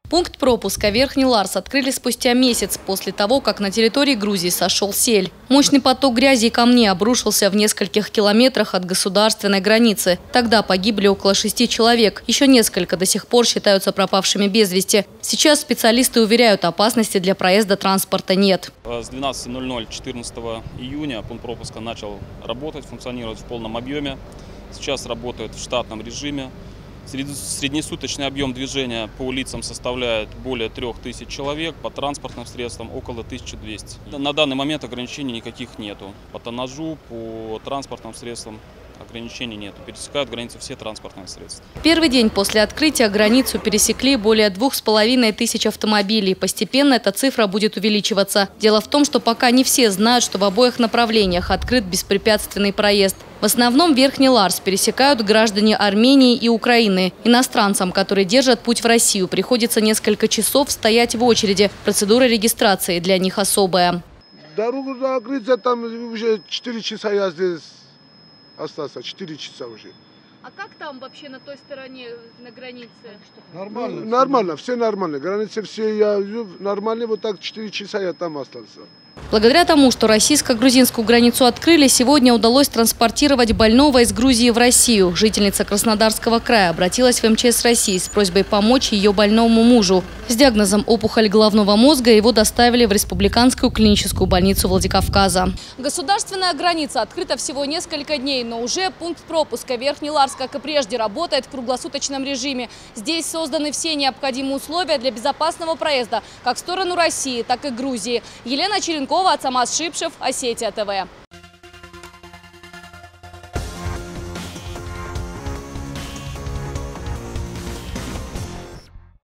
Пункт пропуска Верхний Ларс открыли спустя месяц после того, как на территории Грузии сошел сель. Мощный поток грязи и камней обрушился в нескольких километрах от государственной границы. Тогда погибли около 6 человек. Еще несколько до сих пор считаются пропавшими без вести. Сейчас специалисты уверяют, опасности для проезда транспорта нет. С 12:00 14 июня пункт пропуска начал работать, функционировать в полном объеме. Сейчас работает в штатном режиме. Среднесуточный объем движения по улицам составляет более 3000 человек, по транспортным средствам около 1200. На данный момент ограничений никаких нету. По тоннажу, по транспортным средствам ограничений нету. Пересекают границу все транспортные средства. Первый день после открытия границу пересекли более 2500 автомобилей. Постепенно эта цифра будет увеличиваться. Дело в том, что пока не все знают, что в обоих направлениях открыт беспрепятственный проезд. В основном Верхний Ларс пересекают граждане Армении и Украины. Иностранцам, которые держат путь в Россию, приходится несколько часов стоять в очереди. Процедура регистрации для них особая. Дорогу закрыться, там уже 4 часа я здесь остался, 4 часа уже. А как там вообще на той стороне, на границе? Нормально. Нормально, все нормально. Границы все, я нормально, вот так 4 часа я там остался. Благодаря тому, что российско-грузинскую границу открыли, сегодня удалось транспортировать больного из Грузии в Россию. Жительница Краснодарского края обратилась в МЧС России с просьбой помочь ее больному мужу. С диагнозом опухоль головного мозга его доставили в Республиканскую клиническую больницу Владикавказа. Государственная граница открыта всего несколько дней, но уже пункт пропуска Верхний Ларс, как и прежде, работает в круглосуточном режиме. Здесь созданы все необходимые условия для безопасного проезда как в сторону России, так и Грузии. Елена Черенкова, Ацамаз Шипшев, Осетия ТВ.